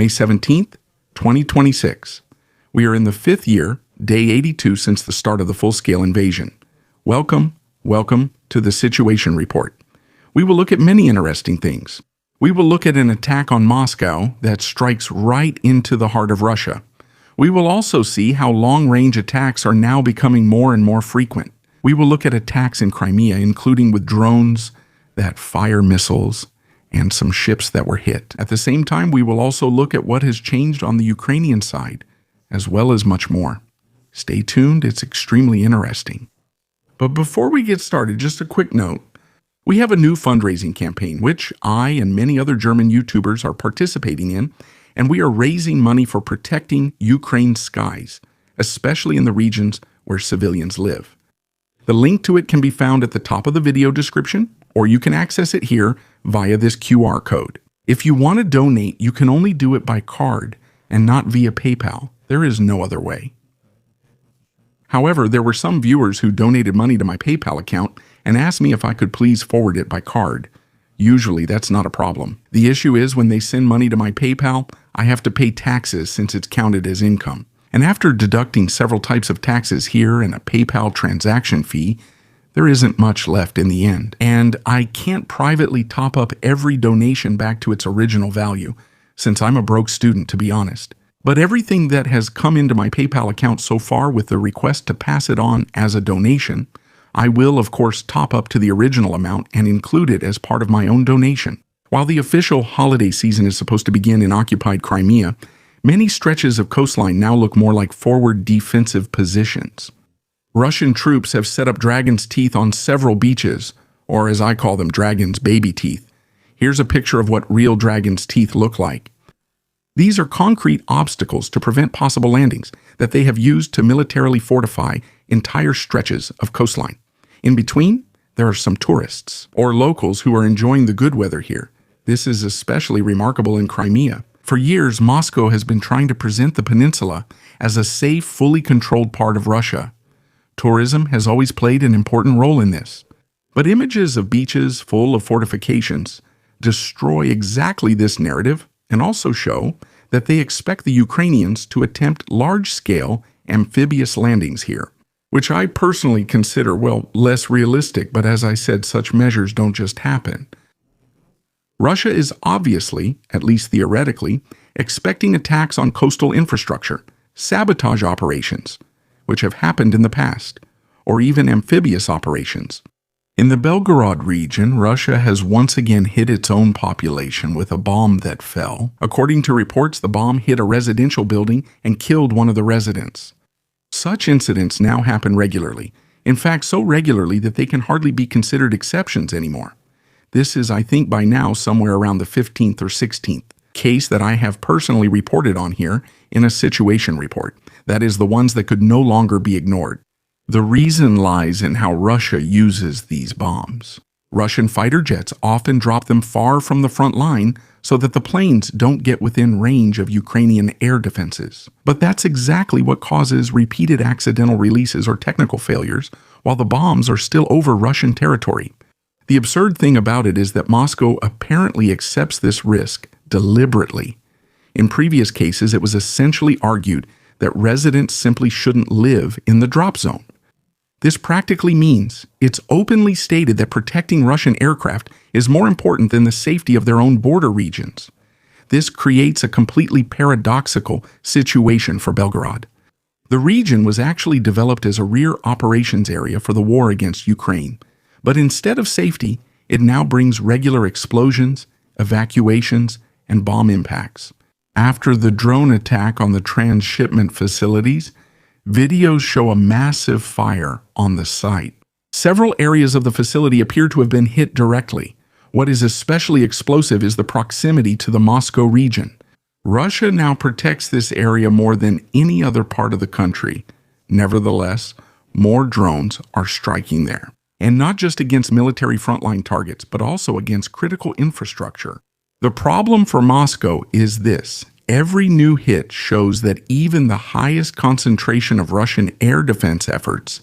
May 17th, 2026. We are in the 5th year, day 82 since the start of the full-scale invasion. Welcome to the Situation Report. We will look at many interesting things. We will look at an attack on Moscow that strikes right into the heart of Russia. We will also see how long-range attacks are now becoming more and more frequent. We will look at attacks in Crimea, including with drones that fire missiles and some ships that were hit. At the same time, we will also look at what has changed on the Ukrainian side, as well as much more. Stay tuned, it's extremely interesting. But before we get started, just a quick note. We have a new fundraising campaign, which I and many other German YouTubers are participating in, and we are raising money for protecting Ukraine's skies, especially in the regions where civilians live. The link to it can be found at the top of the video description, or you can access it here via this QR code. If you want to donate, you can only do it by card and not via PayPal. There is no other way. However, there were some viewers who donated money to my PayPal account and asked me if I could please forward it by card. Usually, that's not a problem. The issue is when they send money to my PayPal, I have to pay taxes since it's counted as income. And after deducting several types of taxes here and a PayPal transaction fee, there isn't much left in the end. And I can't privately top up every donation back to its original value, since I'm a broke student, to be honest. But everything that has come into my PayPal account so far with the request to pass it on as a donation, I will, of course, top up to the original amount and include it as part of my own donation. While the official holiday season is supposed to begin in occupied Crimea, many stretches of coastline now look more like forward defensive positions. Russian troops have set up dragon's teeth on several beaches, or as I call them, dragon's baby teeth. Here's a picture of what real dragon's teeth look like. These are concrete obstacles to prevent possible landings that they have used to militarily fortify entire stretches of coastline. In between, there are some tourists, or locals who are enjoying the good weather here. This is especially remarkable in Crimea. For years, Moscow has been trying to present the peninsula as a safe, fully controlled part of Russia. Tourism has always played an important role in this. But images of beaches full of fortifications destroy exactly this narrative and also show that they expect the Ukrainians to attempt large-scale amphibious landings here, which I personally consider, well, less realistic, but as I said, such measures don't just happen. Russia is obviously, at least theoretically, expecting attacks on coastal infrastructure, sabotage operations, which have happened in the past, or even amphibious operations. In the Belgorod region, Russia has once again hit its own population with a bomb that fell. According to reports, the bomb hit a residential building and killed one of the residents. Such incidents now happen regularly. In fact, so regularly that they can hardly be considered exceptions anymore. This is, I think, by now somewhere around the 15th or 16th case that I have personally reported on here in a situation report. That is, the ones that could no longer be ignored. The reason lies in how Russia uses these bombs. Russian fighter jets often drop them far from the front line so that the planes don't get within range of Ukrainian air defenses. But that's exactly what causes repeated accidental releases or technical failures while the bombs are still over Russian territory. The absurd thing about it is that Moscow apparently accepts this risk deliberately. In previous cases, it was essentially argued that residents simply shouldn't live in the drop zone. This practically means it's openly stated that protecting Russian aircraft is more important than the safety of their own border regions. This creates a completely paradoxical situation for Belgorod. The region was actually developed as a rear operations area for the war against Ukraine, but instead of safety, it now brings regular explosions, evacuations, and bomb impacts. After the drone attack on the transshipment facilities, videos show a massive fire on the site. Several areas of the facility appear to have been hit directly. What is especially explosive is the proximity to the Moscow region. Russia now protects this area more than any other part of the country. Nevertheless, more drones are striking there. And not just against military frontline targets, but also against critical infrastructure. The problem for Moscow is this. Every new hit shows that even the highest concentration of Russian air defense efforts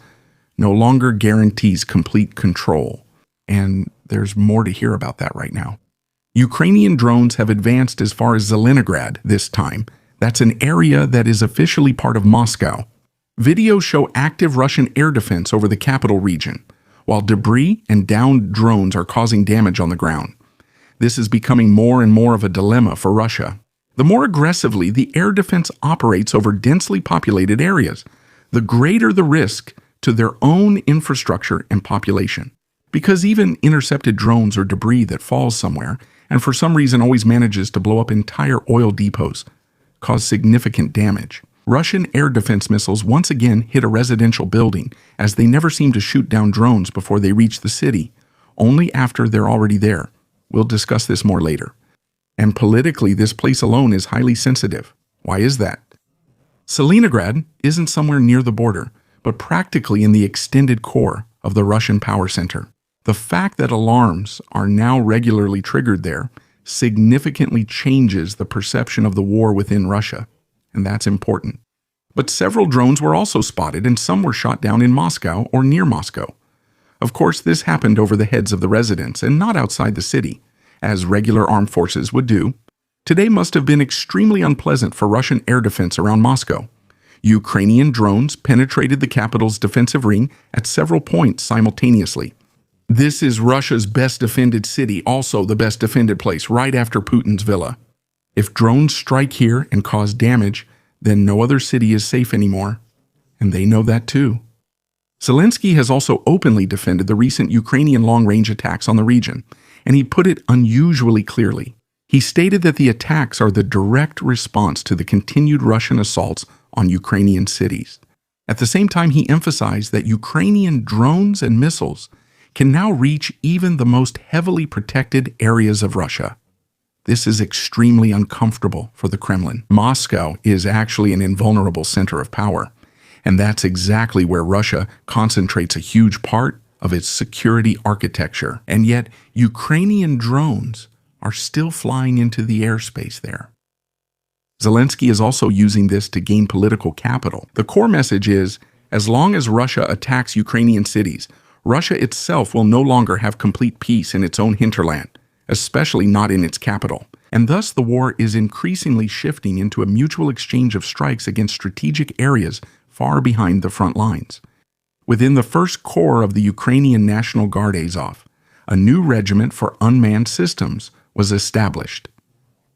no longer guarantees complete control. And there's more to hear about that right now. Ukrainian drones have advanced as far as Zelenograd this time. That's an area that is officially part of Moscow. Videos show active Russian air defense over the capital region, while debris and downed drones are causing damage on the ground. This is becoming more and more of a dilemma for Russia. The more aggressively the air defense operates over densely populated areas, the greater the risk to their own infrastructure and population. Because even intercepted drones or debris that falls somewhere, and for some reason always manages to blow up entire oil depots, cause significant damage. Russian air defense missiles once again hit a residential building, as they never seem to shoot down drones before they reach the city, only after they're already there. We'll discuss this more later. And politically, this place alone is highly sensitive. Why is that? Zelenograd isn't somewhere near the border, but practically in the extended core of the Russian power center. The fact that alarms are now regularly triggered there significantly changes the perception of the war within Russia, and that's important. But several drones were also spotted, and some were shot down in Moscow or near Moscow. Of course, this happened over the heads of the residents and not outside the city, as regular armed forces would do. Today must have been extremely unpleasant for Russian air defense around Moscow. Ukrainian drones penetrated the capital's defensive ring at several points simultaneously. This is Russia's best defended city, also the best defended place, right after Putin's villa. If drones strike here and cause damage, then no other city is safe anymore. And they know that too. Zelensky has also openly defended the recent Ukrainian long-range attacks on the region, and he put it unusually clearly. He stated that the attacks are the direct response to the continued Russian assaults on Ukrainian cities. At the same time, he emphasized that Ukrainian drones and missiles can now reach even the most heavily protected areas of Russia. This is extremely uncomfortable for the Kremlin. Moscow is actually an invulnerable center of power, and that's exactly where Russia concentrates a huge part of its security architecture. And yet, Ukrainian drones are still flying into the airspace there. Zelensky is also using this to gain political capital. The core message is, as long as Russia attacks Ukrainian cities, Russia itself will no longer have complete peace in its own hinterland, especially not in its capital. And thus the war is increasingly shifting into a mutual exchange of strikes against strategic areas far behind the front lines. Within the first corps of the Ukrainian National Guard Azov, a new regiment for unmanned systems was established.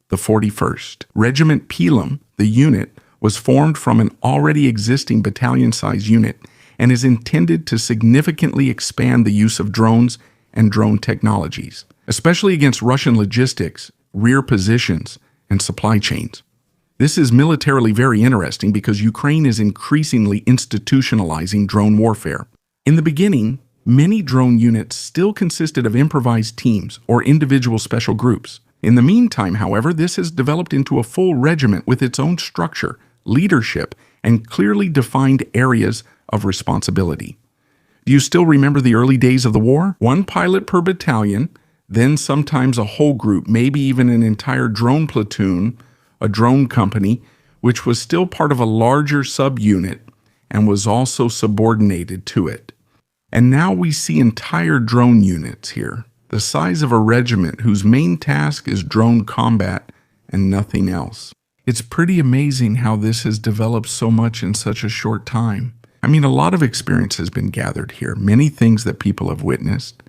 The 41st Regiment Pilum, the unit, was formed from an already existing battalion-sized unit and is intended to significantly expand the use of drones and drone technologies, especially against Russian logistics, rear positions, and supply chains. This is militarily very interesting because Ukraine is increasingly institutionalizing drone warfare. In the beginning, many drone units still consisted of improvised teams or individual special groups. In the meantime, however, this has developed into a full regiment with its own structure, leadership, and clearly defined areas of responsibility. Do you still remember the early days of the war? One pilot per battalion, then sometimes a whole group, maybe even an entire drone platoon, a drone company, which was still part of a larger subunit and was also subordinated to it. And now we see entire drone units here, the size of a regiment whose main task is drone combat and nothing else. It's pretty amazing how this has developed so much in such a short time. I mean, a lot of experience has been gathered here, many things that people have witnessed,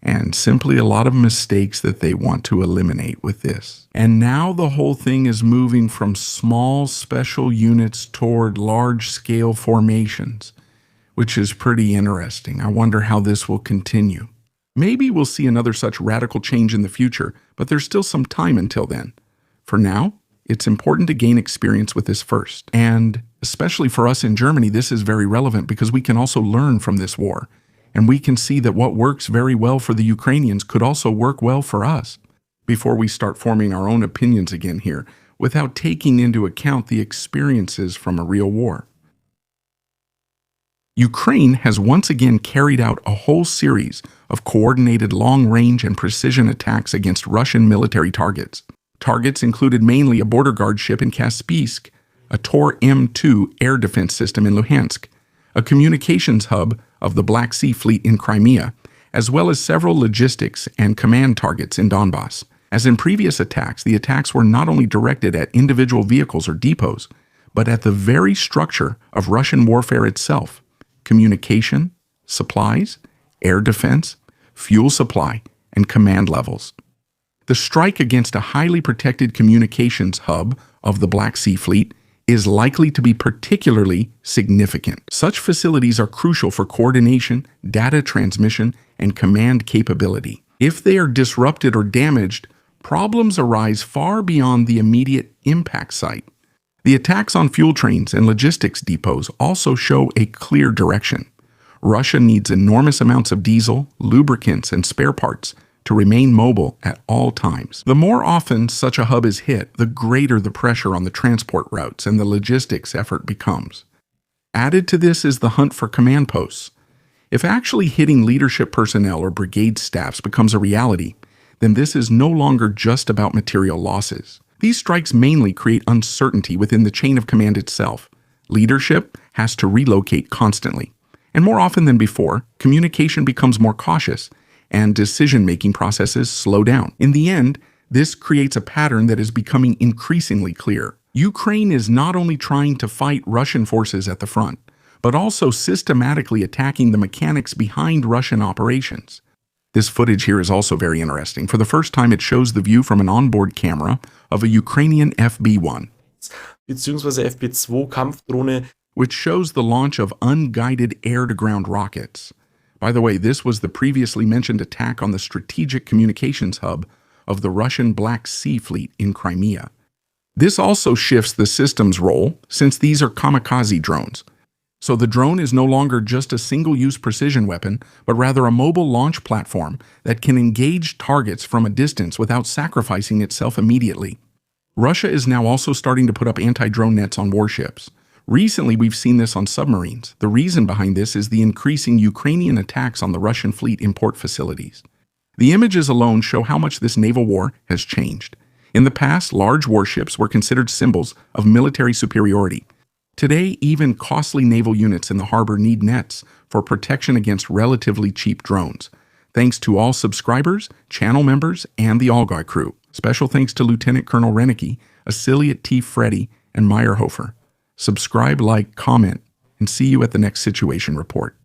and simply a lot of mistakes that they want to eliminate with this. And now the whole thing is moving from small special units toward large-scale formations, which is pretty interesting. I wonder how this will continue. Maybe we'll see another such radical change in the future, but there's still some time until then. For now, it's important to gain experience with this first. And especially for us in Germany, this is very relevant because we can also learn from this war. And we can see that what works very well for the Ukrainians could also work well for us before we start forming our own opinions again here without taking into account the experiences from a real war. Ukraine has once again carried out a whole series of coordinated long-range and precision attacks against Russian military targets. Targets included mainly a border guard ship in Kaspiysk, a Tor M2 air defense system in Luhansk, a communications hub of the Black Sea Fleet in Crimea, as well as several logistics and command targets in Donbass. As in previous attacks, the attacks were not only directed at individual vehicles or depots, but at the very structure of Russian warfare itself: communication, supplies, air defense, fuel supply, and command levels. The strike against a highly protected communications hub of the Black Sea Fleet is likely to be particularly significant. Such facilities are crucial for coordination, data transmission, and command capability. If they are disrupted or damaged, problems arise far beyond the immediate impact site. The attacks on fuel trains and logistics depots also show a clear direction. Russia needs enormous amounts of diesel, lubricants, and spare parts to remain mobile at all times. The more often such a hub is hit, the greater the pressure on the transport routes and the logistics effort becomes. Added to this is the hunt for command posts. If actually hitting leadership personnel or brigade staffs becomes a reality, then this is no longer just about material losses. These strikes mainly create uncertainty within the chain of command itself. Leadership has to relocate constantly. And more often than before, communication becomes more cautious, and decision-making processes slow down. In the end, this creates a pattern that is becoming increasingly clear. Ukraine is not only trying to fight Russian forces at the front, but also systematically attacking the mechanics behind Russian operations. This footage here is also very interesting. For the first time, it shows the view from an onboard camera of a Ukrainian FB-1, beziehungsweise FB-2 Kampfdrohne, which shows the launch of unguided air-to-ground rockets. By the way, this was the previously mentioned attack on the strategic communications hub of the Russian Black Sea Fleet in Crimea. This also shifts the system's role, since these are kamikaze drones. So the drone is no longer just a single-use precision weapon, but rather a mobile launch platform that can engage targets from a distance without sacrificing itself immediately. Russia is now also starting to put up anti-drone nets on warships. Recently, we've seen this on submarines. The reason behind this is the increasing Ukrainian attacks on the Russian fleet in port facilities. The images alone show how much this naval war has changed. In the past, large warships were considered symbols of military superiority. Today, even costly naval units in the harbor need nets for protection against relatively cheap drones. Thanks to all subscribers, channel members, and the Allguy crew. Special thanks to Lieutenant Colonel Renicky, Affiliate T. Freddy, and Meyerhofer. Subscribe, like, comment, and see you at the next Situation Report.